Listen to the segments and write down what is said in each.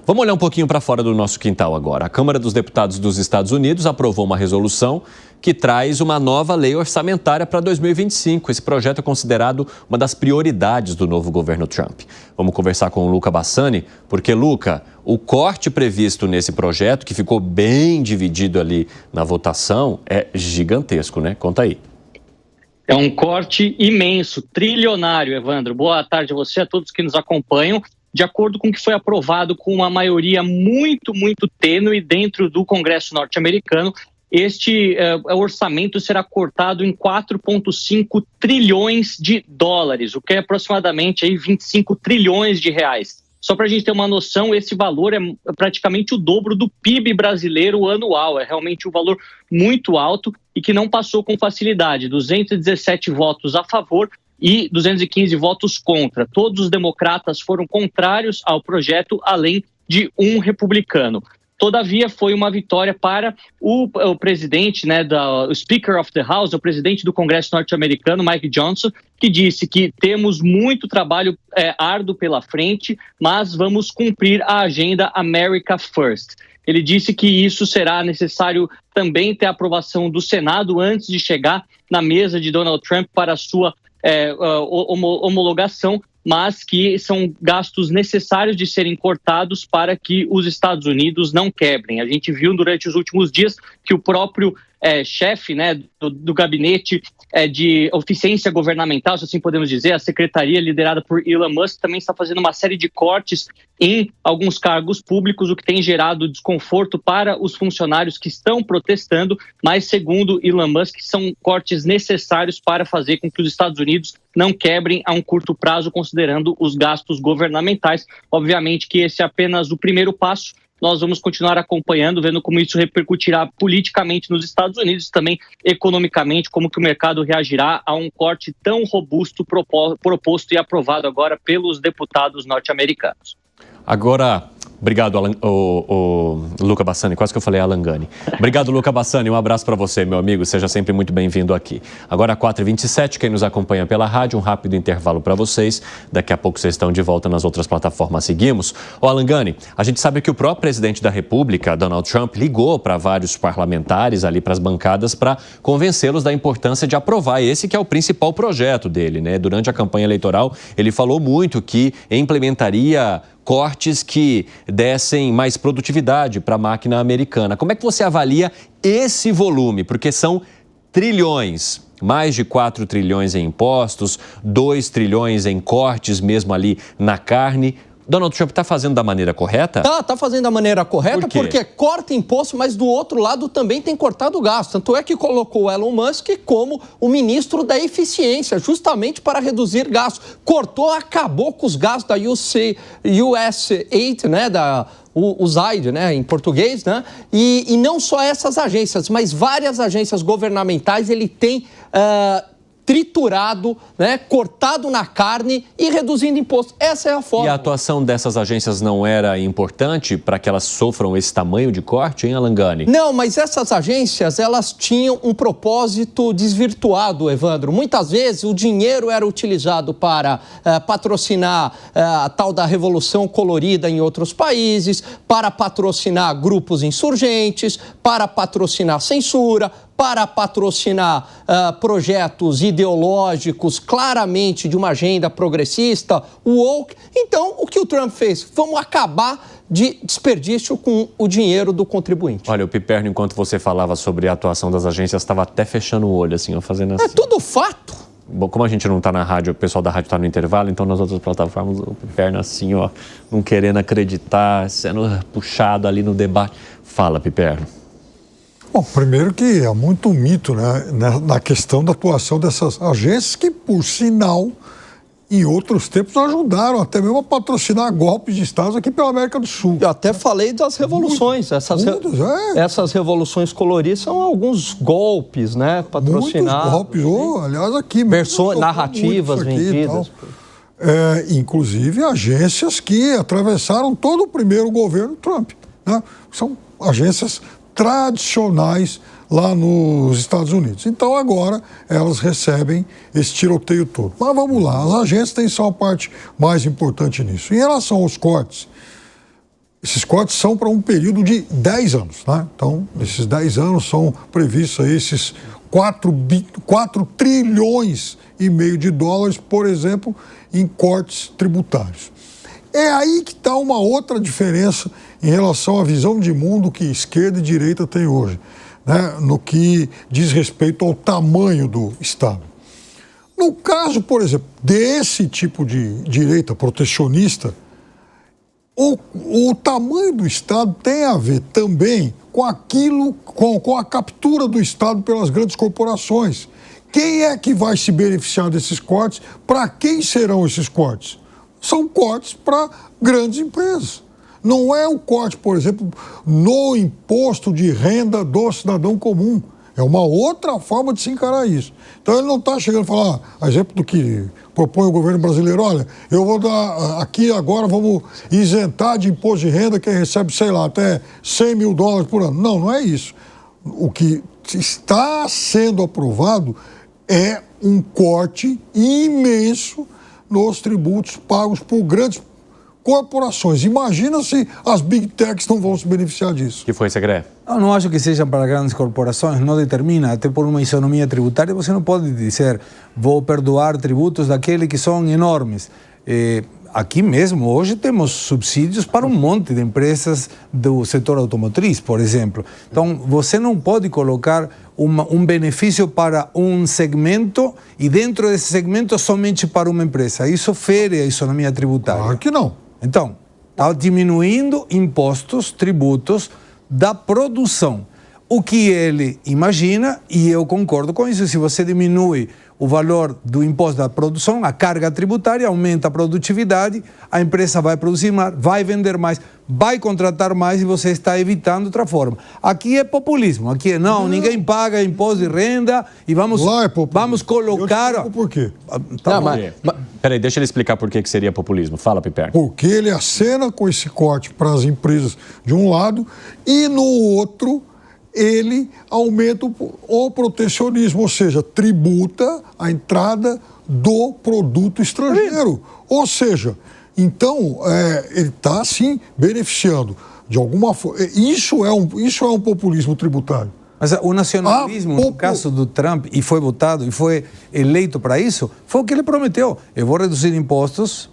Vamos olhar um pouquinho para fora do nosso quintal agora. A Câmara dos Deputados dos Estados Unidos aprovou uma resolução que traz uma nova lei orçamentária para 2025. Esse projeto é considerado uma das prioridades do novo governo Trump. Vamos conversar com o Luca Bassani, porque, Luca, o corte previsto nesse projeto, que ficou bem dividido ali na votação, é gigantesco, né? Conta aí. É um corte imenso, trilionário, Evandro. Boa tarde a você, a todos que nos acompanham. De acordo com o que foi aprovado com uma maioria muito tênue dentro do Congresso norte-americano, este orçamento será cortado em 4,5 trilhões de dólares, o que é aproximadamente aí 25 trilhões de reais. Só para a gente ter uma noção, esse valor é praticamente o dobro do PIB brasileiro anual. É realmente um valor muito alto e que não passou com facilidade. 217 votos a favor e 215 votos contra. Todos os democratas foram contrários ao projeto, além de um republicano. Todavia, foi uma vitória para o presidente, o Speaker of the House, o presidente do Congresso norte-americano, Mike Johnson, que disse que temos muito trabalho árduo pela frente, mas vamos cumprir a agenda America First. Ele disse que isso será necessário também ter a aprovação do Senado antes de chegar na mesa de Donald Trump para a sua homologação, mas que são gastos necessários de serem cortados para que os Estados Unidos não quebrem. A gente viu durante os últimos dias que o próprio chefe do gabinete de eficiência governamental, se assim podemos dizer, a secretaria liderada por Elon Musk, também está fazendo uma série de cortes em alguns cargos públicos, o que tem gerado desconforto para os funcionários que estão protestando, mas segundo Elon Musk, são cortes necessários para fazer com que os Estados Unidos não quebrem a um curto prazo, considerando os gastos governamentais. Obviamente que esse é apenas o primeiro passo. Nós vamos continuar acompanhando, vendo como isso repercutirá politicamente nos Estados Unidos e também economicamente, como que o mercado reagirá a um corte tão robusto proposto e aprovado agora pelos deputados norte-americanos. Agora, obrigado, Luca Bassani, quase que eu falei Alangani. Obrigado, Luca Bassani, um abraço para você, meu amigo, seja sempre muito bem-vindo aqui. Agora, 4h27, quem nos acompanha pela rádio, um rápido intervalo para vocês. Daqui a pouco vocês estão de volta nas outras plataformas. Seguimos. Alangani, a gente sabe que o próprio presidente da República, Donald Trump, ligou para vários parlamentares ali para as bancadas para convencê-los da importância de aprovar esse que é o principal projeto dele, né? Durante a campanha eleitoral, ele falou muito que implementaria cortes que dessem mais produtividade para a máquina americana. Como é que você avalia esse volume? Porque são trilhões, mais de 4 trilhões em impostos, 2 trilhões em cortes mesmo ali na carne. Donald Trump está fazendo da maneira correta? Tá fazendo da maneira correta porque corta imposto, mas do outro lado também tem cortado o gasto. Tanto é que colocou o Elon Musk como o ministro da eficiência, justamente para reduzir gastos. Acabou com os gastos da USAID, né, o USAID, né, em português, né? E não só essas agências, mas várias agências governamentais ele tem triturado, né, cortado na carne e reduzindo imposto. Essa é a forma. E a atuação dessas agências não era importante para que elas sofram esse tamanho de corte, hein, Alangani? Não, mas essas agências, elas tinham um propósito desvirtuado, Evandro. Muitas vezes o dinheiro era utilizado para patrocinar a tal da Revolução Colorida em outros países, para patrocinar grupos insurgentes, para patrocinar censura, para patrocinar projetos ideológicos claramente de uma agenda progressista, woke. Então, o que o Trump fez? Vamos acabar de desperdício com o dinheiro do contribuinte. Olha, o Piperno, enquanto você falava sobre a atuação das agências, estava até fechando o olho, assim, ó, fazendo assim. É tudo fato. Bom, como a gente não está na rádio, o pessoal da rádio está no intervalo, então nas outras plataformas, o Piperno assim, ó, não querendo acreditar, sendo puxado ali no debate. Fala, Piperno. Bom, primeiro que há muito mito, né, na questão da atuação dessas agências que, por sinal, em outros tempos ajudaram até mesmo a patrocinar golpes de estados aqui pela América do Sul. Eu até falei das revoluções. Essas revoluções coloridas são alguns golpes, né, patrocinados. Muitos golpes, aliás, aqui... narrativas vendidas. Inclusive agências que atravessaram todo o primeiro governo Trump, né? São agências tradicionais lá nos Estados Unidos. Então, agora, elas recebem esse tiroteio todo. Mas vamos lá, as agências têm só a parte mais importante nisso. Em relação aos cortes, esses cortes são para um período de 10 anos. Né? Então, esses 10 anos são previstos aí esses 4 trilhões e meio de dólares, por exemplo, em cortes tributários. É aí que está uma outra diferença em relação à visão de mundo que esquerda e direita têm hoje, né? No que diz respeito ao tamanho do Estado. No caso, por exemplo, desse tipo de direita protecionista, o tamanho do Estado tem a ver também com aquilo, com a captura do Estado pelas grandes corporações. Quem é que vai se beneficiar desses cortes? Para quem serão esses cortes? São cortes para grandes empresas. Não é o corte, por exemplo, no imposto de renda do cidadão comum. É uma outra forma de se encarar isso. Então ele não está chegando a falar, a exemplo do que propõe o governo brasileiro, olha, eu vou dar aqui agora, vamos isentar de imposto de renda quem recebe, sei lá, até 100 mil dólares por ano. Não, não é isso. O que está sendo aprovado é um corte imenso nos tributos pagos por grandes corporações. Imagina se as big techs não vão se beneficiar disso. O que foi, Segre? Não acho que sejam para grandes corporações, não determina, até por uma isonomia tributária, você não pode dizer, vou perdoar tributos daqueles que são enormes. Aqui mesmo, hoje, temos subsídios para um monte de empresas do setor automotriz, por exemplo. Então, você não pode colocar um benefício para um segmento e dentro desse segmento somente para uma empresa. Isso fere a isonomia tributária. Claro que não. Então, está diminuindo impostos, tributos da produção. O que ele imagina, e eu concordo com isso, se você diminui o valor do imposto da produção, a carga tributária, aumenta a produtividade, a empresa vai produzir mais, vai vender mais, vai contratar mais e você está evitando outra forma. Aqui é populismo, aqui é não, ninguém paga imposto de renda e vamos colocar... Eu te por quê? Tá bom. Peraí, deixa ele explicar por que seria populismo. Fala, Piperno. Porque ele acena com esse corte para as empresas de um lado e no outro ele aumenta o protecionismo, ou seja, tributa a entrada do produto estrangeiro. Ou seja, então, ele está, sim, beneficiando de alguma forma. Isso é um populismo tributário. Mas o nacionalismo, no caso do Trump, e foi votado, e foi eleito para isso, foi o que ele prometeu. Eu vou reduzir impostos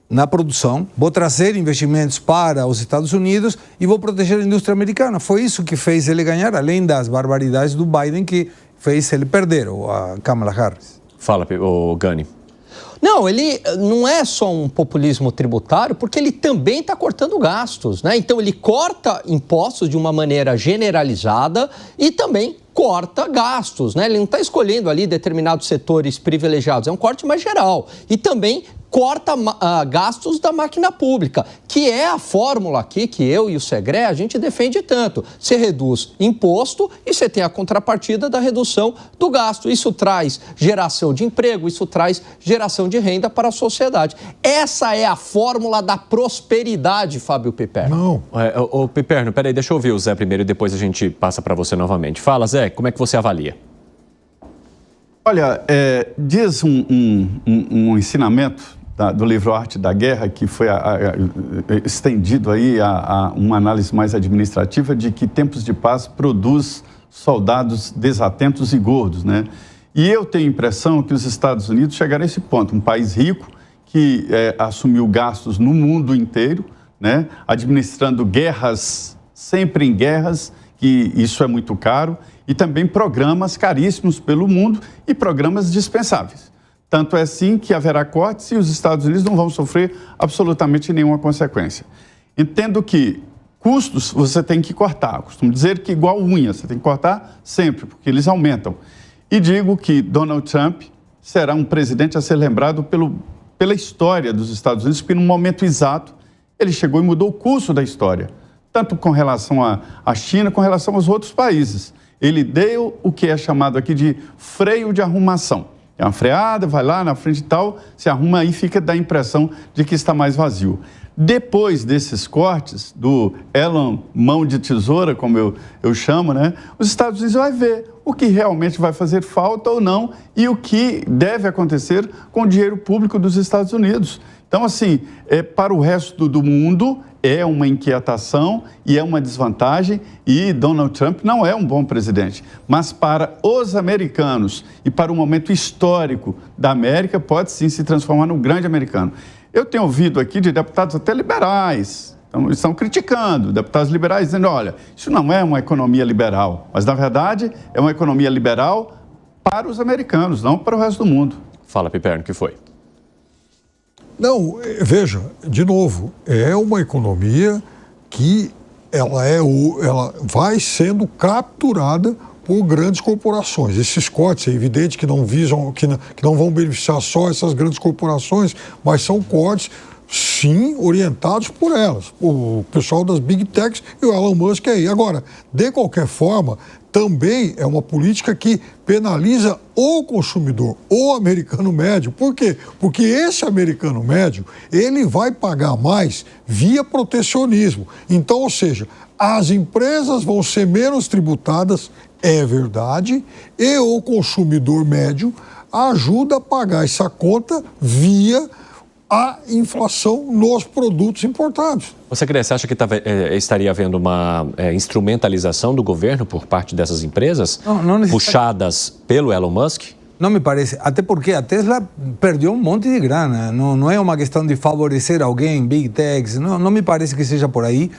na produção, vou trazer investimentos para os Estados Unidos e vou proteger a indústria americana. Foi isso que fez ele ganhar, além das barbaridades do Biden que fez ele perder, a Kamala Harris. Fala, Gani. Não, ele não é só um populismo tributário, porque ele também está cortando gastos, né? Então ele corta impostos de uma maneira generalizada e também corta gastos, né? Ele não está escolhendo ali determinados setores privilegiados, é um corte mais geral. E também corta gastos da máquina pública, que é a fórmula aqui que eu e o Segre, a gente defende tanto. Você reduz imposto e você tem a contrapartida da redução do gasto. Isso traz geração de emprego, isso traz geração de renda para a sociedade. Essa é a fórmula da prosperidade, Fábio Piperno. Não. Piperno, peraí, deixa eu ouvir o Zé primeiro e depois a gente passa para você novamente. Fala, Zé, como é que você avalia? Olha, diz um ensinamento do livro Arte da Guerra, que foi estendido aí a uma análise mais administrativa, de que tempos de paz produz soldados desatentos e gordos, né? E eu tenho a impressão que os Estados Unidos chegaram a esse ponto, um país rico que assumiu gastos no mundo inteiro, né? Administrando guerras, sempre em guerras, que isso é muito caro, e também programas caríssimos pelo mundo e programas dispensáveis. Tanto é assim que haverá cortes e os Estados Unidos não vão sofrer absolutamente nenhuma consequência. Entendo que custos você tem que cortar. Costumo dizer que igual unha, você tem que cortar sempre, porque eles aumentam. E digo que Donald Trump será um presidente a ser lembrado pela história dos Estados Unidos, porque no momento exato ele chegou e mudou o curso da história, tanto com relação à China, com relação aos outros países. Ele deu o que é chamado aqui de freio de arrumação. É uma freada, vai lá na frente e tal, se arruma aí, dá a impressão de que está mais vazio. Depois desses cortes, do Elon mão de tesoura, como eu chamo, né? Os Estados Unidos vai ver o que realmente vai fazer falta ou não e o que deve acontecer com o dinheiro público dos Estados Unidos. Então, Então, assim, para o resto do mundo é uma inquietação e é uma desvantagem, e Donald Trump não é um bom presidente. Mas para os americanos e para o momento histórico da América, pode sim se transformar num grande americano. Eu tenho ouvido aqui de deputados até liberais, estão criticando, deputados liberais dizendo, olha, isso não é uma economia liberal, mas na verdade é uma economia liberal para os americanos, não para o resto do mundo. Fala, Piperno, o que foi? Não, veja, de novo, é uma economia que ela vai sendo capturada por grandes corporações. Esses cortes é evidente que não visam, que não vão beneficiar só essas grandes corporações, mas são cortes, sim, orientados por elas, o pessoal das Big Techs e o Elon Musk aí. Agora, de qualquer forma, também é uma política que penaliza o consumidor, o americano médio. Por quê? Porque esse americano médio, ele vai pagar mais via protecionismo. Então, ou seja, as empresas vão ser menos tributadas, é verdade, e o consumidor médio ajuda a pagar essa conta via a inflação nos produtos importados. Você acha que estaria havendo uma instrumentalização do governo por parte dessas empresas, puxadas pelo Elon Musk? Não me parece, até porque a Tesla perdeu um monte de grana, não é uma questão de favorecer alguém, Big Techs, não me parece que seja por aí.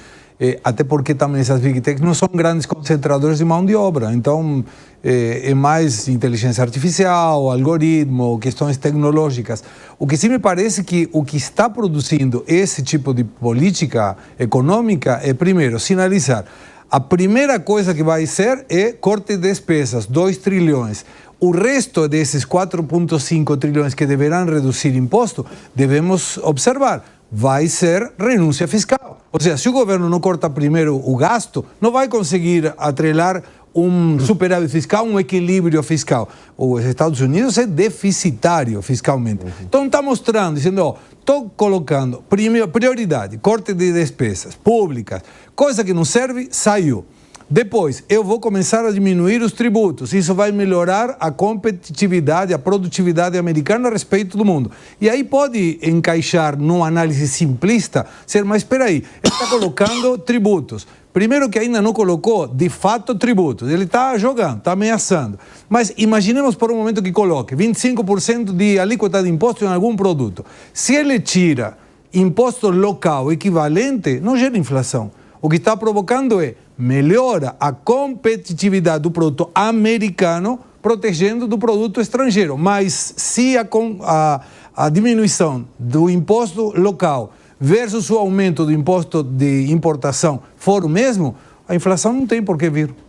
Até porque também essas Big Techs não são grandes concentradores de mão de obra, então é mais inteligência artificial, algoritmo, questões tecnológicas. O que sim me parece que o que está produzindo esse tipo de política econômica é, primeiro, sinalizar. A primeira coisa que vai ser é corte de despesas, 2 trilhões. O resto desses 4,5 trilhões que deverão reduzir imposto, devemos observar, vai ser renúncia fiscal. Ou seja, se o governo não corta primeiro o gasto, não vai conseguir atrelar um superávit fiscal, um equilíbrio fiscal. Os Estados Unidos é deficitário fiscalmente. Então está mostrando, dizendo, estou colocando prioridade, corte de despesas públicas, coisa que não serve, saiu. Depois, eu vou começar a diminuir os tributos. Isso vai melhorar a competitividade, a produtividade americana a respeito do mundo. E aí pode encaixar numa análise simplista, mas espera aí, ele está colocando tributos. Primeiro que ainda não colocou, de fato, tributos. Ele está jogando, está ameaçando. Mas imaginemos por um momento que coloque 25% de alíquota de imposto em algum produto. Se ele tira imposto local equivalente, não gera inflação. O que está provocando melhora a competitividade do produto americano, protegendo do produto estrangeiro. Mas se a diminuição do imposto local versus o aumento do imposto de importação for o mesmo, a inflação não tem por que vir.